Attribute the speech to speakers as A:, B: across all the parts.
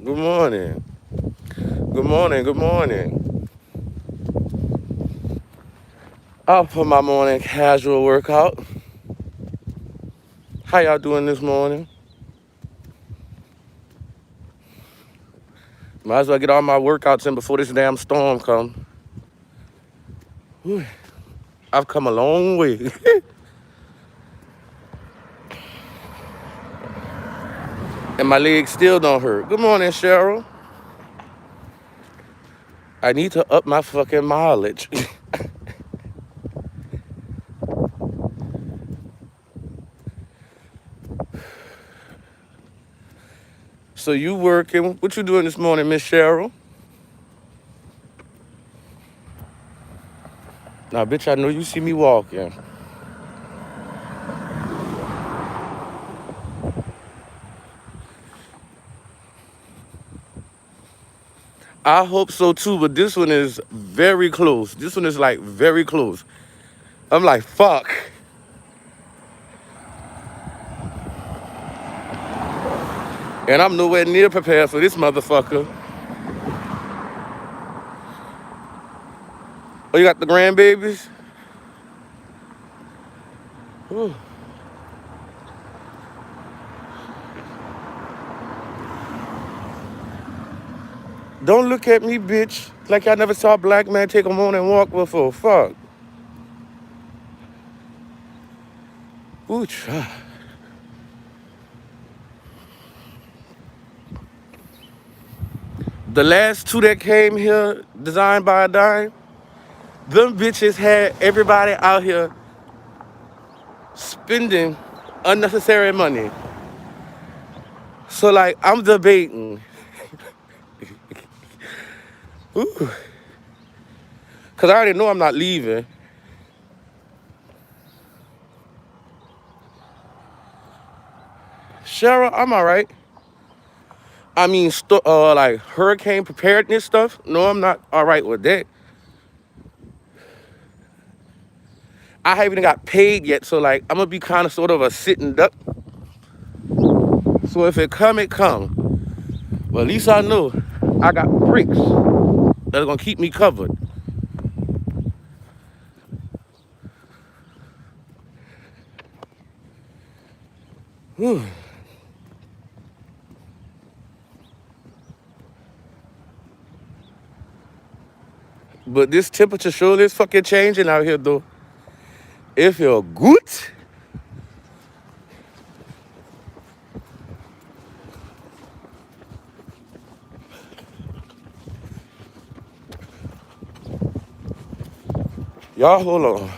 A: Good morning. Good morning. Good morning. I'll put my morning casual workout. How y'all doing this morning? Might as well get all my workouts in before this damn storm comes. I've come a long way. And my legs still don't hurt. Good morning, Cheryl. I need to up my fucking mileage. So you working? What you doing this morning, Miss Cheryl? Now, bitch, I know you see me walking. I hope so too, but this one is very close. This one is like very close. I'm like, fuck. And I'm nowhere near prepared for this motherfucker. Oh, you got the grandbabies? Whew. Don't look at me, bitch, like I never saw a black man take a morning walk before. Fuck. Ooh, the last two that came here, designed by a dime, them bitches had everybody out here spending unnecessary money. So, like, I'm debating. Ooh. Because I already know I'm not leaving. Cheryl, I'm all right. I mean, like hurricane preparedness stuff. No, I'm not all right with that. I haven't even got paid yet, so like I'm gonna be kind of sort of a sitting duck. So if it come, it come. Well, at least I know I got bricks that are gonna keep me covered. Whew. But this temperature surely is fucking changing out here, though. It feel good. Y'all hold on.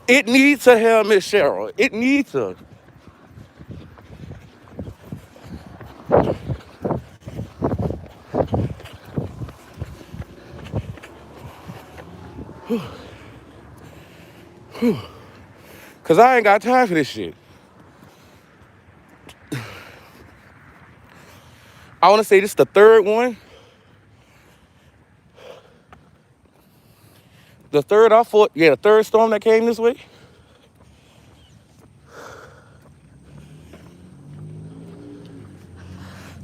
A: It needs a helmet, Cheryl. It needs a. Cause I ain't got time for this shit. I wanna say this is the third one. The third or fourth, yeah, the third storm that came this way.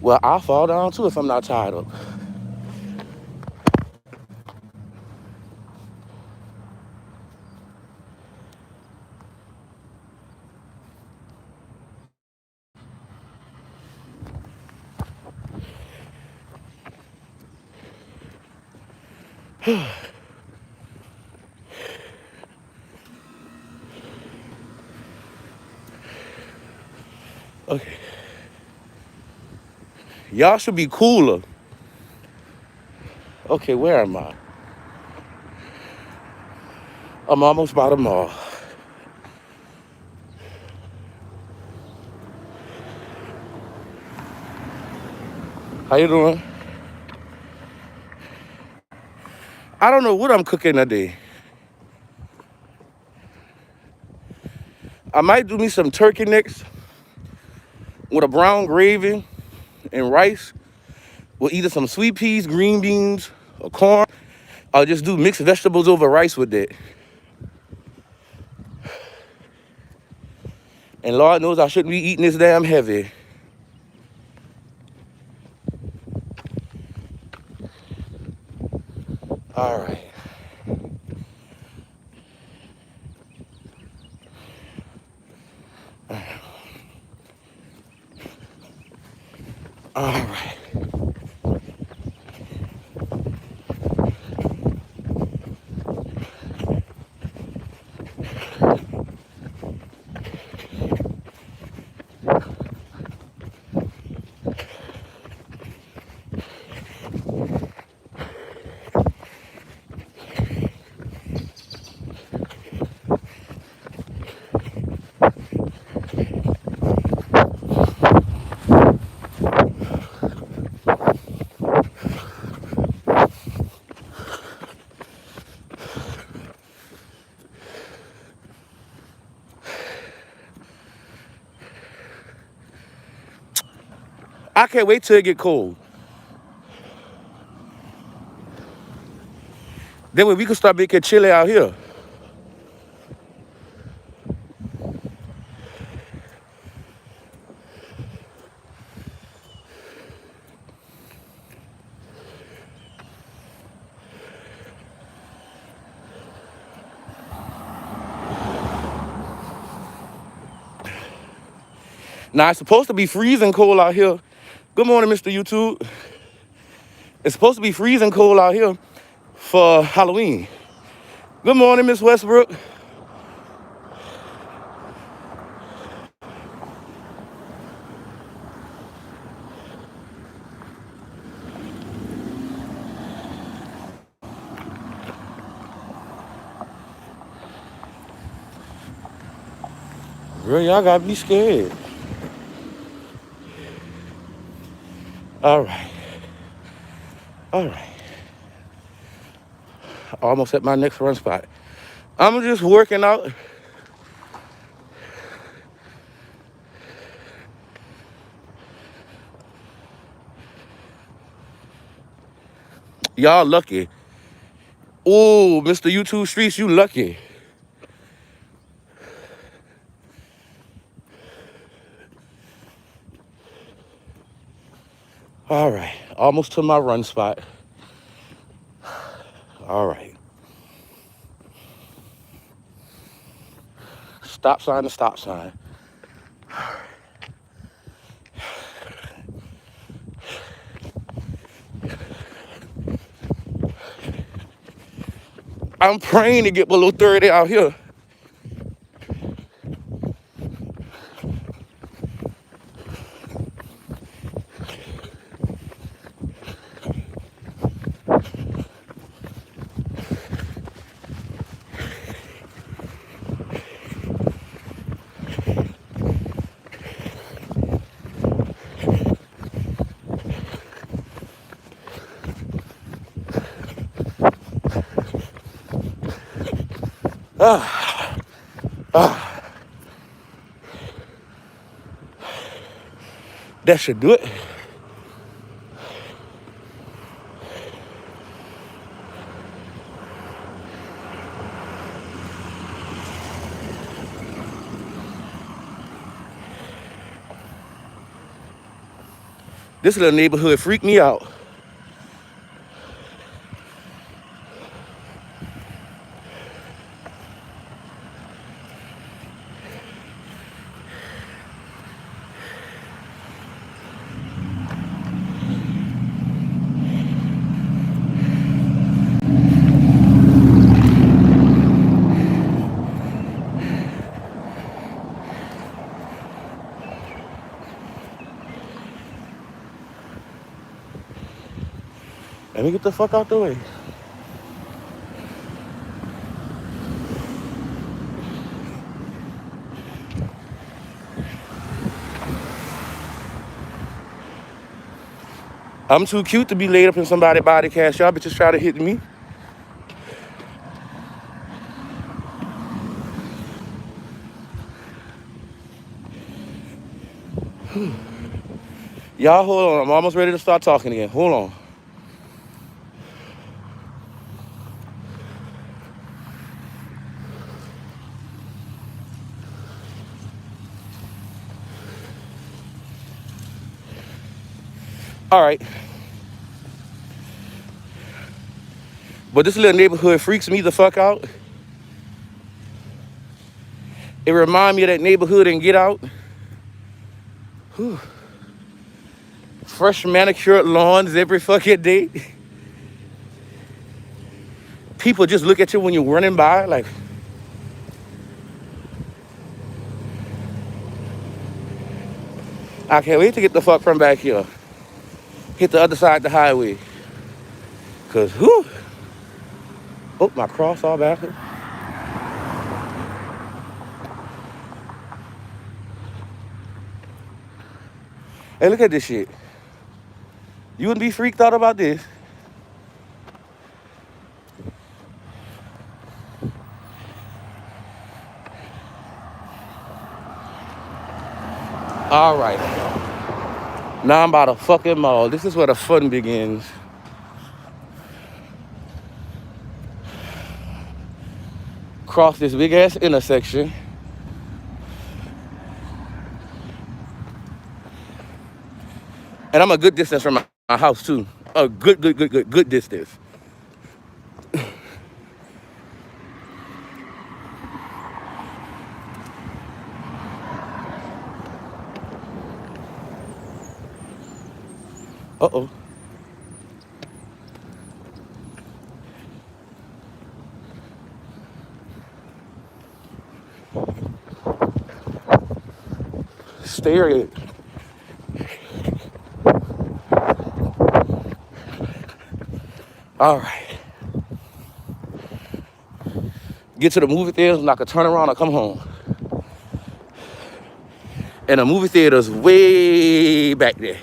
A: Well, I'll fall down too if I'm not tied up. Okay. Y'all should be cooler. Okay, where am I? I'm almost by the mall. How you doing? I don't know what I'm cooking today. I might do me some turkey necks with a brown gravy and rice with either some sweet peas, green beans, or corn. I'll just do mixed vegetables over rice with that. And Lord knows I shouldn't be eating this damn heavy. All right. All right. I can't wait till it get cold. Then we can start making chili out here. Now, it's supposed to be freezing cold out here. Good morning, Mr. YouTube. It's supposed to be freezing cold out here for Halloween. Good morning, Miss Westbrook. Girl, y'all gotta be scared. All right. All right. Almost at my next run spot. I'm just working out. Y'all lucky. Oh, Mr. YouTube Streets, you lucky. All right. Almost to my run spot. All right. Stop sign to stop sign. I'm praying to get below 30 out here. That should do it. This little neighborhood freaked me out. Let me get the fuck out the way. I'm too cute to be laid up in somebody's body cash. Y'all bitches try to hit me. Y'all hold on. I'm almost ready to start talking again. Hold on. All right. But this little neighborhood freaks me the fuck out. It reminds me of that neighborhood in Get Out. Whew. Fresh manicured lawns every fucking day. People just look at you when you're running by like, I can't wait to get the fuck from back here. Hit the other side of the highway. Cause whew. Oh, my cross all back. Hey, look at this shit. You wouldn't be freaked out about this. All right. Now I'm by the fucking mall. This is where the fun begins. Cross this big ass intersection. And I'm a good distance from my house too. A good distance. Uh-oh. Stare at it. All right. Get to the movie theaters and I could turn around and come home. And the movie theater's way back there.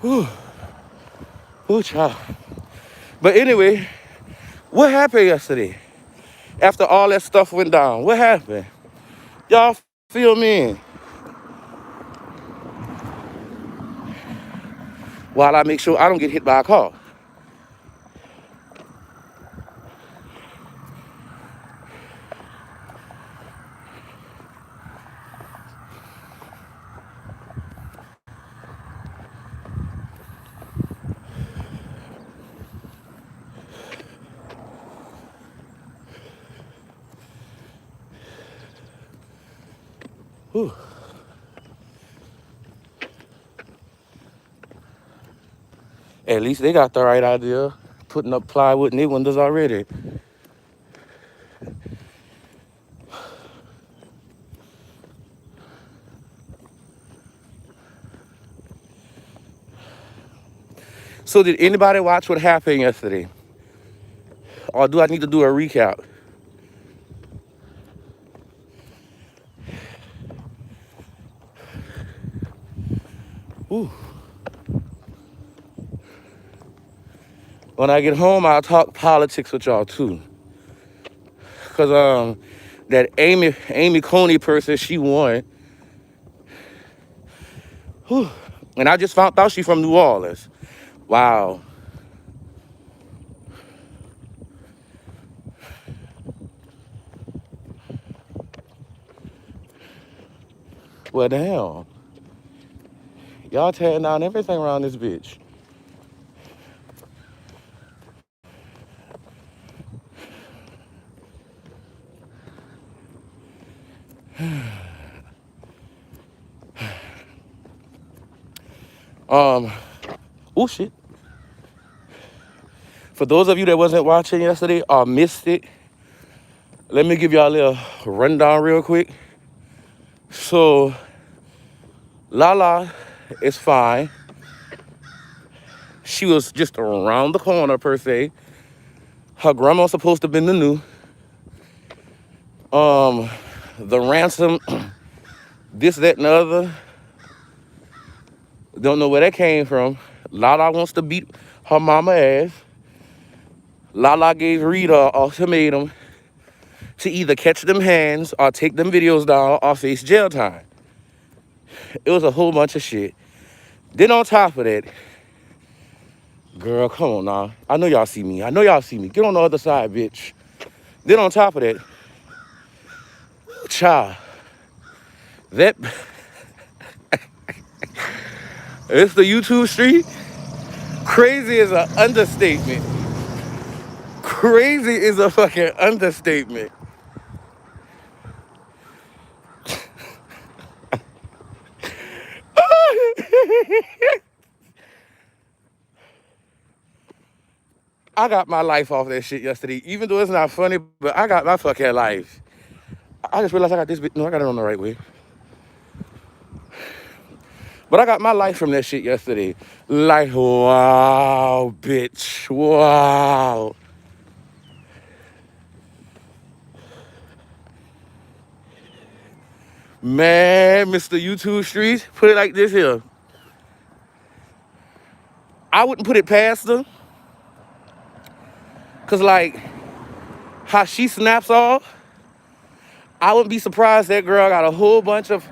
A: Whew. Ooh, child. But anyway, what happened yesterday? After all that stuff went down, what happened? Y'all fill me in. While I make sure I don't get hit by a car. Whew. At least they got the right idea, putting up plywood in their windows already. So did anybody watch what happened yesterday? Or do I need to do a recap? Ooh. When I get home, I'll talk politics with y'all too. Cause that Amy Coney person, she won. Whew. And I just found out she from New Orleans. Wow. Well, damn. Y'all tearing down everything around this bitch. Oh shit. For those of you that wasn't watching yesterday or missed it, let me give y'all a little rundown real quick. So, Lala is fine. She was just around the corner, per se. Her grandma's supposed to have been the new. The ransom this, that, and the other. Don't know where that came from. Lala wants to beat her mama ass. Lala gave Rita an ultimatum to either catch them hands or take them videos down or face jail time. It was a whole bunch of shit. Then on top of that, girl, come on now. I know y'all see me. I know y'all see me. Get on the other side, bitch. Then on top of that, child, that it's the YouTube street. Crazy is an understatement. Crazy is a fucking understatement. I got my life off that shit yesterday. Even though it's not funny, but I got my fucking life. I just realized I got this bit. No, I got it on the right way. But I got my life from that shit yesterday. Like, wow, bitch. Wow. Man, Mr. YouTube Streets, put it like this here. I wouldn't put it past her. Cause like, how she snaps off, I wouldn't be surprised that girl got a whole bunch of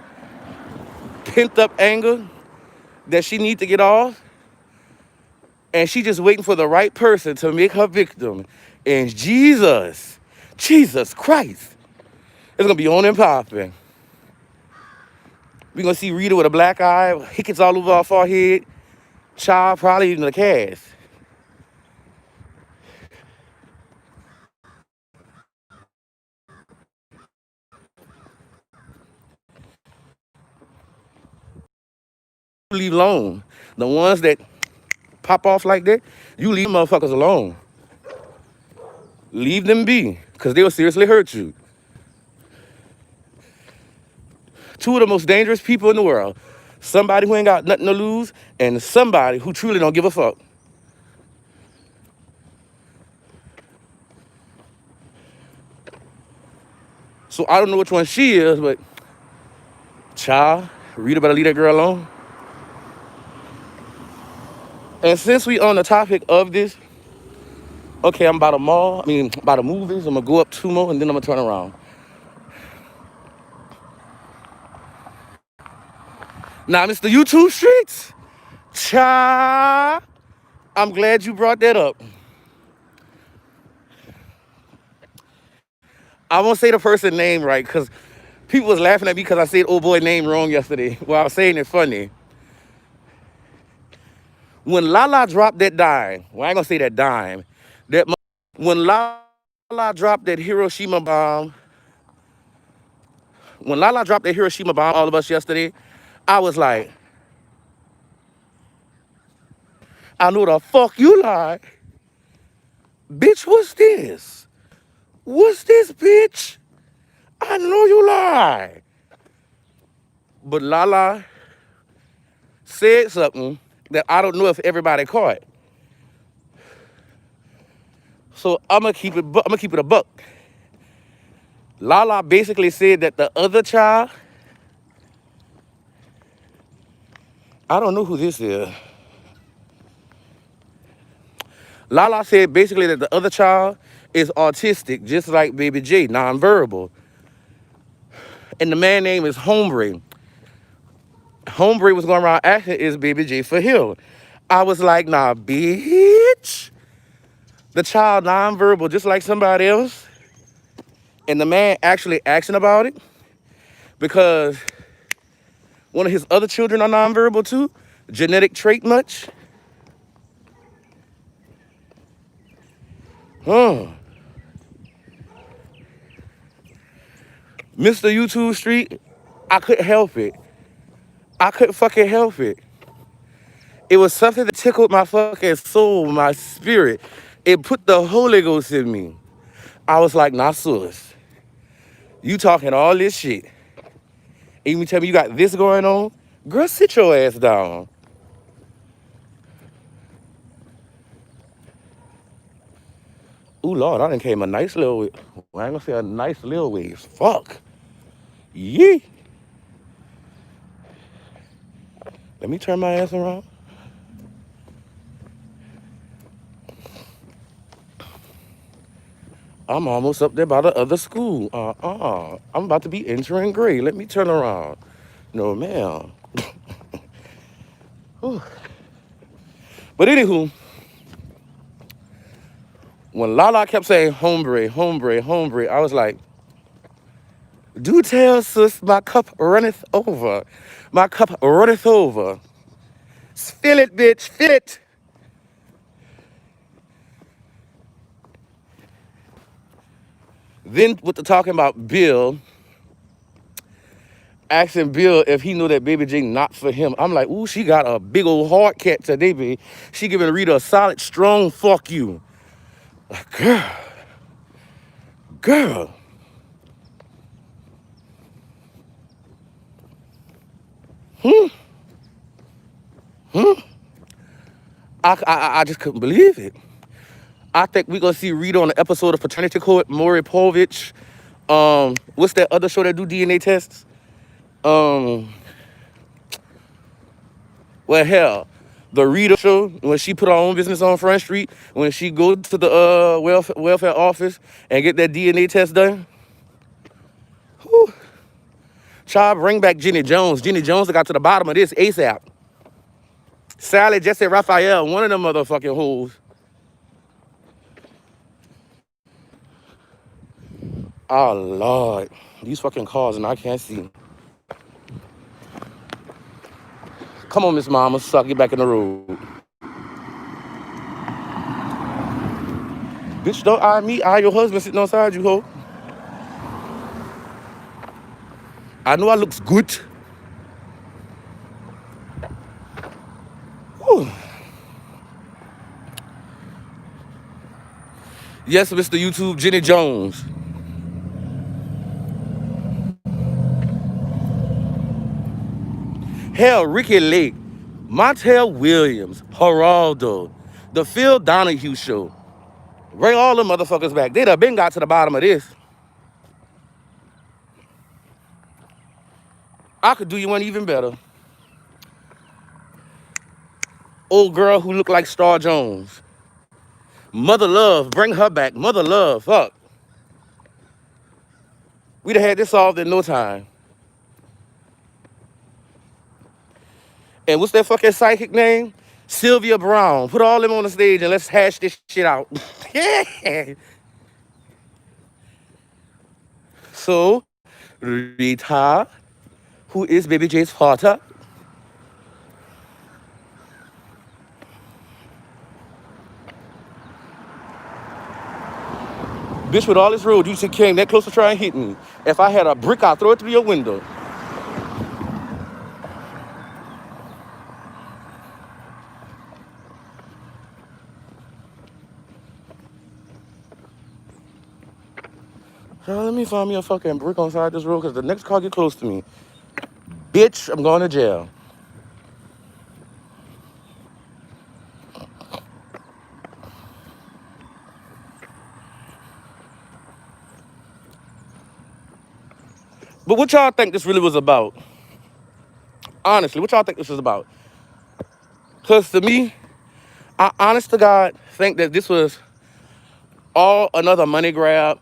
A: pent up anger that she need to get off. And she just waiting for the right person to make her victim. And Jesus Christ, it's gonna be on and popping. We're gonna see Rita with a black eye, hickets all over her forehead, child probably in the cast. Leave alone. The ones that pop off like that, you leave motherfuckers alone. Leave them be, because they will seriously hurt you. Two of the most dangerous people in the world. Somebody who ain't got nothing to lose, and somebody who truly don't give a fuck. So I don't know which one she is, but child, Rita better leave that girl alone. And since we on the topic of this, okay, I'm about about the movies. I'm gonna go up 2 more and then I'm gonna turn around. Now, Mr. YouTube Streets, child, I'm glad you brought that up. I won't say the person's name right, because people was laughing at me because I said old boy name wrong yesterday. Well, I was saying it funny. When Lala dropped that dime, well, I ain't gonna say that dime. When Lala dropped that Hiroshima bomb, all of us yesterday, I was like, I know the fuck you lie. Bitch, what's this? What's this, bitch? I know you lie. But Lala said something that I don't know if everybody caught. So I'm gonna keep it a buck. Lala basically said that the other child, I don't know who this is. Lala said basically that the other child is autistic, just like Baby J, nonverbal. And the man name is Hombre. Hombre was going around acting is Baby J for him. I was like, nah, bitch. The child nonverbal, just like somebody else. And the man actually asking about it because one of his other children are nonverbal too. Genetic trait much? Huh. Mr. YouTube Street, I couldn't help it. I couldn't fucking help it. It was something that tickled my fucking soul, my spirit. It put the Holy Ghost in me. I was like, nah, sis, you talking all this shit. And you tell me you got this going on? Girl, sit your ass down. Ooh, Lord, I done came a nice little way. Well, I ain't gonna say a nice little ways. Fuck. Yee. Let me turn my ass around. I'm almost up there by the other school. I'm about to be entering grade. Let me turn around. No, ma'am. Whew. But anywho, when Lala kept saying hombre, hombre, hombre, I was like, do tell sis my cup runneth over. My cup runneth over. Fill it, bitch, fill it. Then with the talking about Bill, asking Bill if he knew that Baby J not for him. I'm like, ooh, she got a big old hard cat today, baby. She giving Rita a solid, strong fuck you. Like, girl. I just couldn't believe it. I think we're gonna see Rita on the episode of Paternity Court, Maury Povich. What's that other show that do DNA tests? Well, hell, the Rita show, when she put her own business on Front Street, when she go to the welfare office and get that DNA test done. Whew. Child, bring back Jenny Jones. Jenny Jones got to the bottom of this ASAP. Sally, Jesse, Raphael, one of them motherfucking hoes. Oh, Lord. These fucking cars and I can't see. Come on, Miss Mama, suck, get back in the road. Bitch, don't eye me, eye your husband sitting on side you, ho. I know I looks good. Whew. Yes, Mr. YouTube, Jenny Jones. Hell, Ricky Lake, Montel Williams, Geraldo, the Phil Donahue show. Bring all them motherfuckers back. They done been got to the bottom of this. I could do you one even better. Old girl who looked like Star Jones. Mother Love, bring her back. Mother Love, fuck. We'd have had this solved in no time. And what's that fucking psychic name? Sylvia Brown. Put all them on the stage and let's hash this shit out. Yeah. So, Rita, who is Baby J's father, bitch, with all this road, you should came that close to try and hit me. If I had a brick, I'd throw it through your window. Let me find me a fucking brick on side this road because the next car get close to me. Bitch, I'm going to jail. But what y'all think this really was about? Honestly, what y'all think this was about? Because to me, I honest to God think that this was all another money grab,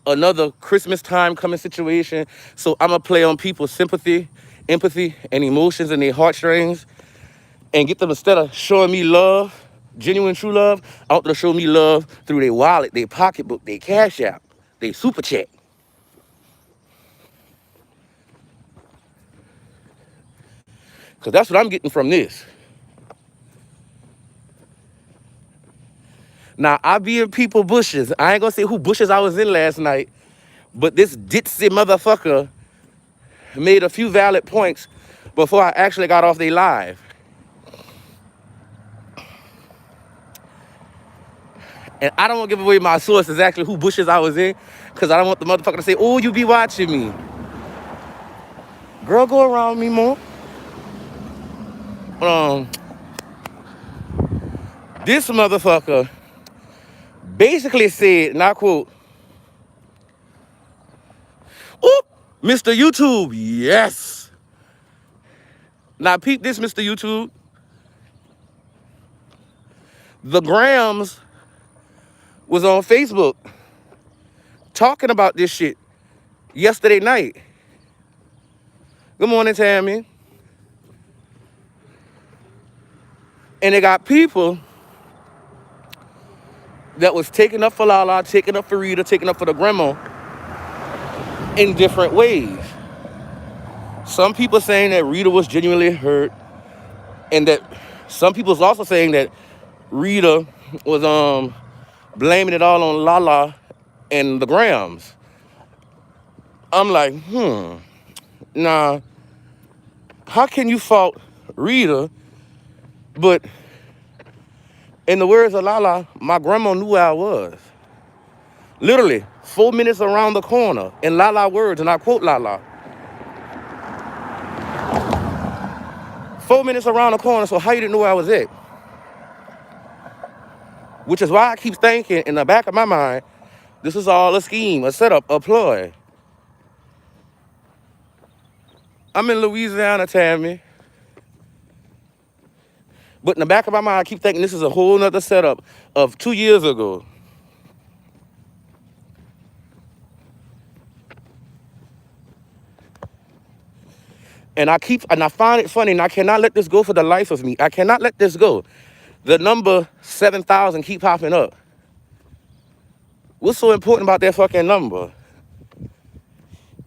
A: another Christmas time coming situation. So I'm going to play on people's sympathy, empathy, and emotions and their heartstrings and get them, instead of showing me love, genuine true love, I want them to show me love through their wallet, their pocketbook, their cash app, their super check. Because that's what I'm getting from this. Now, I be in people bushes. I ain't gonna say who bushes I was in last night, but this ditzy motherfucker made a few valid points before I actually got off their live. And I don't want to give away my source exactly who bushes I was in, because I don't want the motherfucker to say, oh, you be watching me. Girl, go around me more. This motherfucker basically said, and I quote, oop, Mr. YouTube, yes. Now peep this, Mr. YouTube. The Grams was on Facebook talking about this shit yesterday night. Good morning, Tammy. And they got people that was taking up for Lala, taking up for Rita, taking up for the grandma in different ways. Some people saying that Rita was genuinely hurt, and that some people's also saying that Rita was blaming it all on Lala and the Grams. I'm like, nah, how can you fault Rita, but in the words of Lala, my grandma knew where I was. Literally, 4 minutes around the corner, in Lala words, and I quote Lala. 4 minutes around the corner, so how you didn't know where I was at? Which is why I keep thinking in the back of my mind, this is all a scheme, a setup, a ploy. I'm in Louisiana, Tammy. But in the back of my mind, I keep thinking this is a whole nother setup of 2 years ago. And I find it funny, and I cannot let this go for the life of me. I cannot let this go. The number 7,000 keep popping up. What's so important about that fucking number?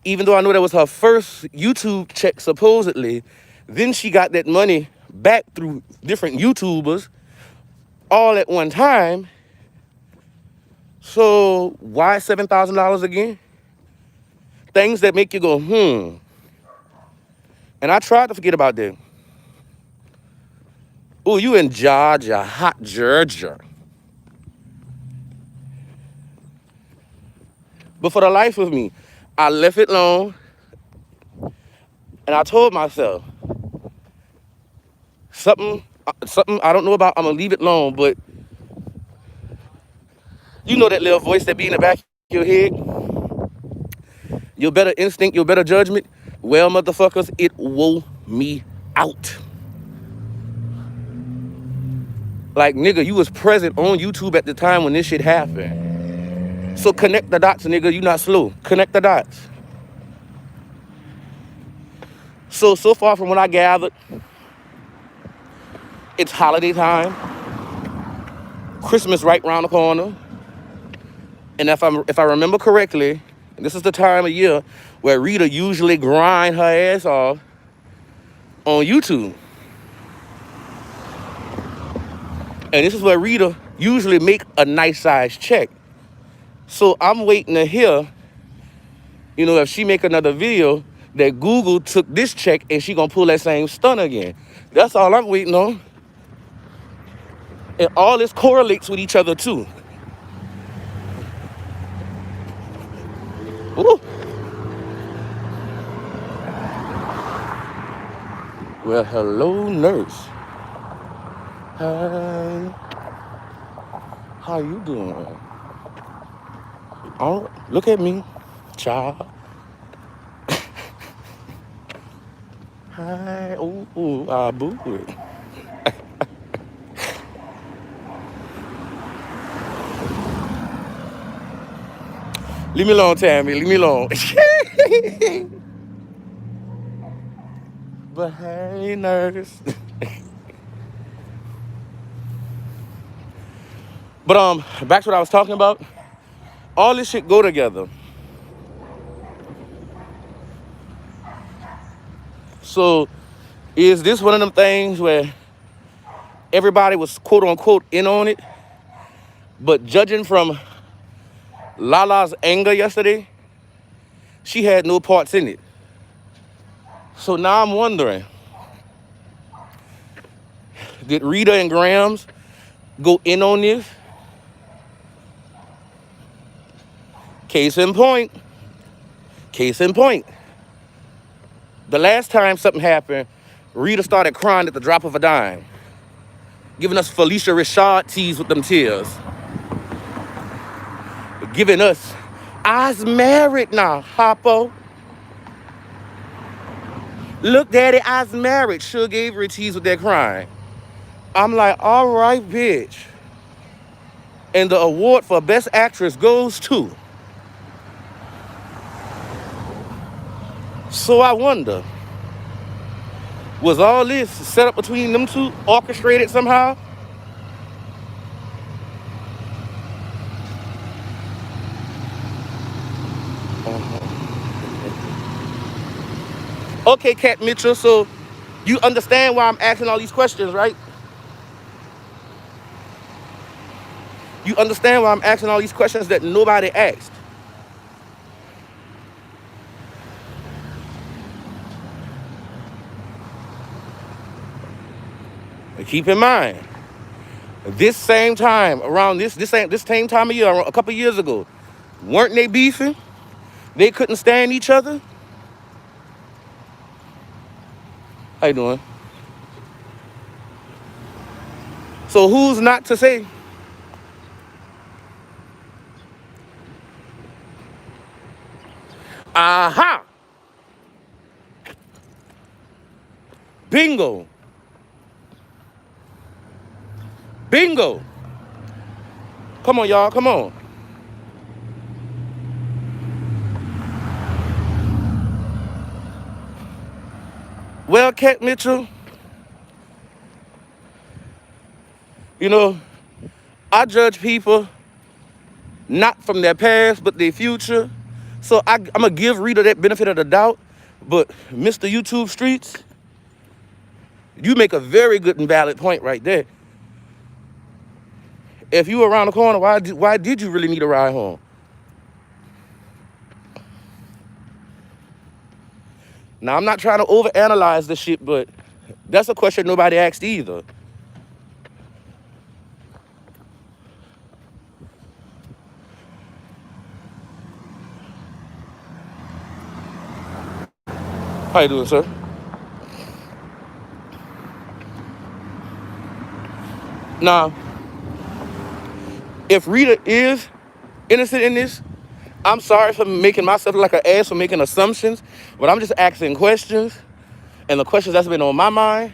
A: Even though I know that was her first YouTube check, supposedly, then she got that money back through different YouTubers all at one time. So why $7,000 again? Things that make you go, And I tried to forget about that. Oh, you in Georgia, hot Georgia. But for the life of me, I left it alone. And I told myself, something I don't know about, I'm gonna leave it alone, but you know that little voice that be in the back of your head? Your better instinct, your better judgment? Well, motherfuckers, it wore me out. Like, nigga, you was present on YouTube at the time when this shit happened. So connect the dots, nigga, you not slow. Connect the dots. So far from what I gathered, it's holiday time. Christmas right around the corner. And if I remember correctly, this is the time of year where Rita usually grind her ass off on YouTube. And this is where Rita usually make a nice size check. So I'm waiting to hear, if she make another video that Google took this check and she gonna pull that same stunt again. That's all I'm waiting on. And all this correlates with each other too. Ooh. Well, hello, nurse. Hi. How you doing? Oh, look at me, child. Hi. Ooh, I boo it. Leave me alone, Tammy. Leave me alone. But hey, nurse. But back to what I was talking about. All this shit go together. So is this one of them things where everybody was quote unquote in on it, but judging from Lala's anger yesterday, she had no parts in it. So now I'm wondering, did Rita and Grams go in on this? Case in point. The last time something happened, Rita started crying at the drop of a dime, giving us Felicia Rashad teas with them tears. Giving us, I's married now, Hoppo. Look, daddy, I was married. Sugar Avery teased with that crying. I'm like, all right, bitch. And the award for Best Actress goes to. So I wonder, was all this set up between them two, orchestrated somehow? Okay, Cat Mitchell, so you understand why I'm asking all these questions, right? You understand why I'm asking all these questions that nobody asked. And keep in mind, this same time, around this same time of year, a couple years ago, weren't they beefing? They couldn't stand each other? How you doing? So who's not to say? Aha! Bingo! Bingo! Come on, y'all, come on. Well, Cat Mitchell, you know, I judge people not from their past, but their future. So I'm gonna give Rita that benefit of the doubt. But Mr. YouTube Streets, you make a very good and valid point right there. If you were around the corner, why did you really need a ride home? Now, I'm not trying to overanalyze this shit, but that's a question nobody asked either. How you doing, sir? Now, if Rita is innocent in this, I'm sorry for making myself like an ass for making assumptions, but I'm just asking questions, and the questions that's been on my mind.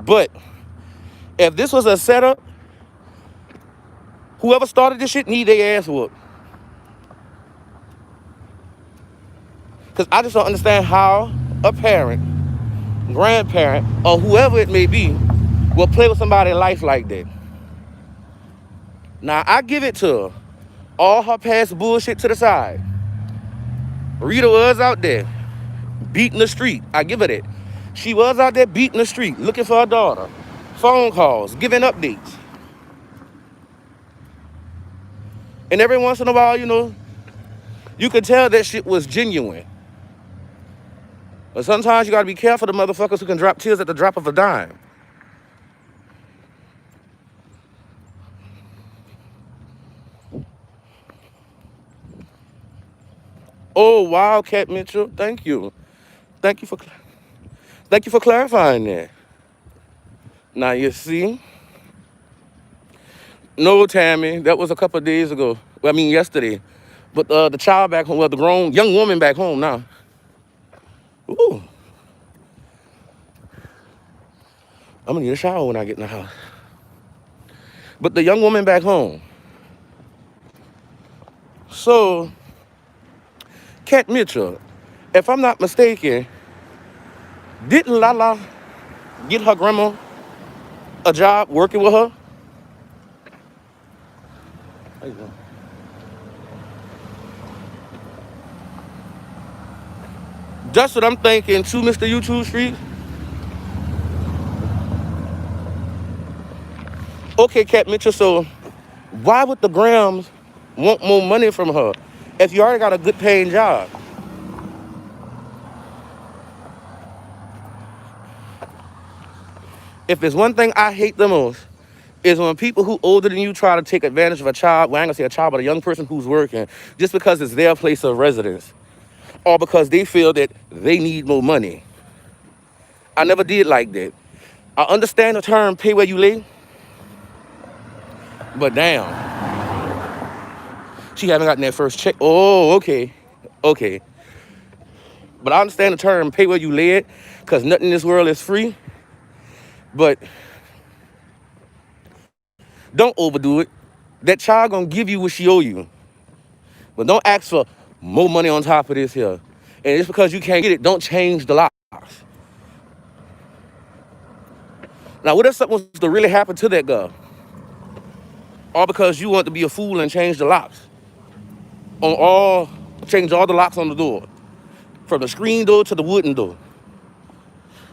A: But if this was a setup, whoever started this shit need their ass whooped. Because I just don't understand how a parent, grandparent, or whoever it may be will play with somebody's life like that. Now, I give it to her. All her past bullshit to the side. Rita was out there beating the street. I give her that. She was out there beating the street, looking for her daughter. Phone calls, giving updates. And every once in a while, you know, you could tell that shit was genuine. But sometimes you gotta be careful of the motherfuckers who can drop tears at the drop of a dime. Oh, Wildcat Mitchell, thank you. Thank you for clarifying that. Now you see, no, Tammy, that was a couple of days ago. Well, I mean yesterday. But the child back home, well, the grown young woman back home now. Ooh, I'm gonna need a shower when I get in the house. But the young woman back home. So, Cat Mitchell, if I'm not mistaken, didn't Lala get her grandma a job working with her? How you doing? That's what I'm thinking too, Mr. YouTube Street. Okay, Cat Mitchell, so why would the Grams want more money from her if you already got a good paying job? If there's one thing I hate the most, is when people who older than you try to take advantage of a child, well, I ain't gonna say a child, but a young person who's working, just because it's their place of residence, or because they feel that they need more money. I never did like that. I understand the term pay where you lay, but damn, she haven't gotten that first check. Oh, okay. Okay. But I understand the term pay where you lay it, because nothing in this world is free. But don't overdo it. That child gonna give you what she owe you. But don't ask for more money on top of this here. And just because you can't get it, don't change the locks. Now, what if something was to really happen to that girl? All because you want to be a fool and change the locks change all the locks on the door, from the screen door to the wooden door.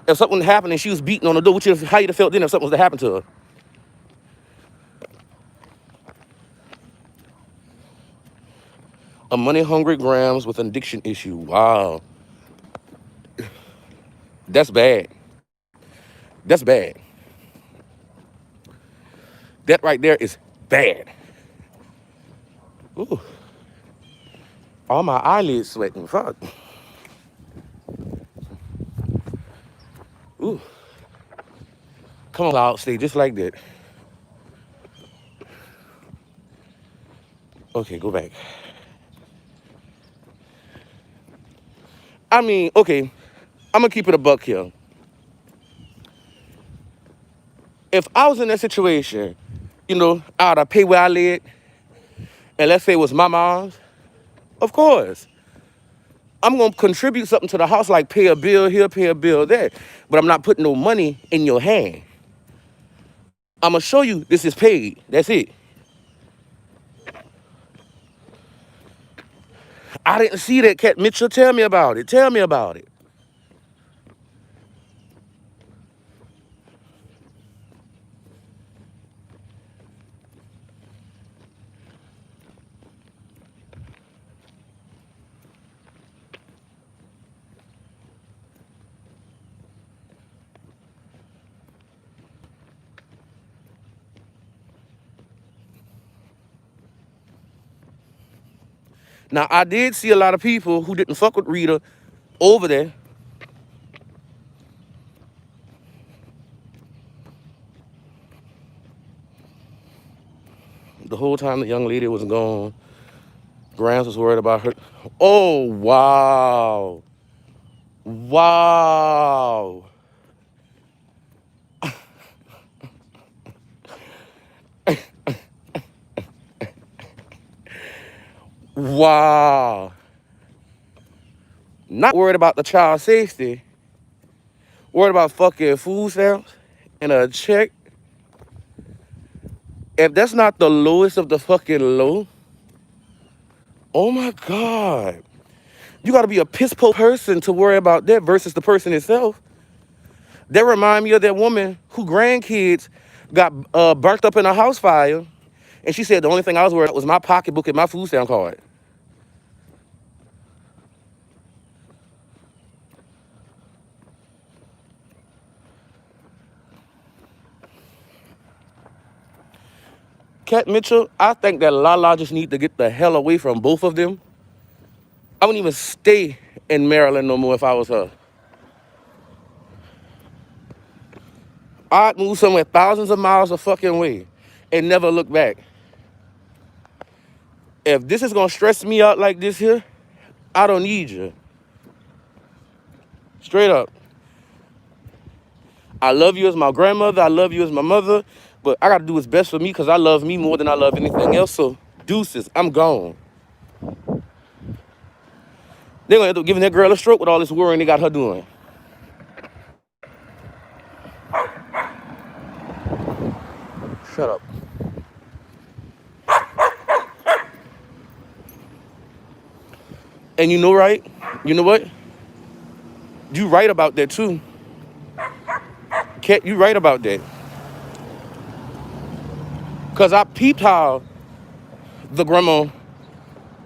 A: If something happened and she was beating on the door, how you'd have felt then if something was to happen to her? A money-hungry Grams with an addiction issue. Wow. That's bad. That's bad. That right there is bad. Ooh. All my eyelids sweating. Fuck. Ooh. Come on, Cloud, stay just like that. Okay, go back. I mean, okay, I'm gonna keep it a buck here. If I was in that situation, I'd pay where I live, and let's say it was my mom's, of course. I'm gonna contribute something to the house, like pay a bill here, pay a bill there, but I'm not putting no money in your hand. I'm gonna show you this is paid, that's it. I didn't see that, Cat Mitchell, tell me about it, tell me about it. Now, I did see a lot of people who didn't fuck with Rita over there. The whole time the young lady was gone, Grams was worried about her. Oh, wow. Wow. Wow. Not worried about the child safety, worried about fucking food stamps and a check. If that's not the lowest of the fucking low, oh my God. You gotta be a piss poor person to worry about that versus the person itself. That remind me of that woman who grandkids got burnt up in a house fire. And she said the only thing I was worried about was my pocketbook and my food stamp card. Cat Mitchell, I think that Lala just need to get the hell away from both of them. I wouldn't even stay in Maryland no more if I was her. I'd move somewhere thousands of miles a fucking way and never look back. If this is gonna stress me out like this here, I don't need you. Straight up. I love you as my grandmother, I love you as my mother, but I gotta do what's best for me because I love me more than I love anything else, so deuces, I'm gone. They're gonna end up giving that girl a stroke with all this worrying they got her doing. Shut up. And you know, right? You know what? You right about that too. Cat, you right about that. Cause I peeped how the grandma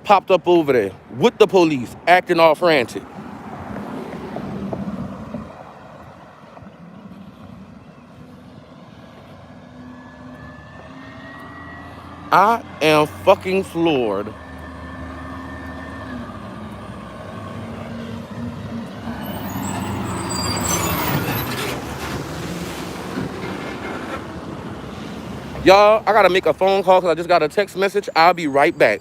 A: popped up over there with the police acting all frantic. I am fucking floored. Y'all, I gotta make a phone call because I just got a text message. I'll be right back.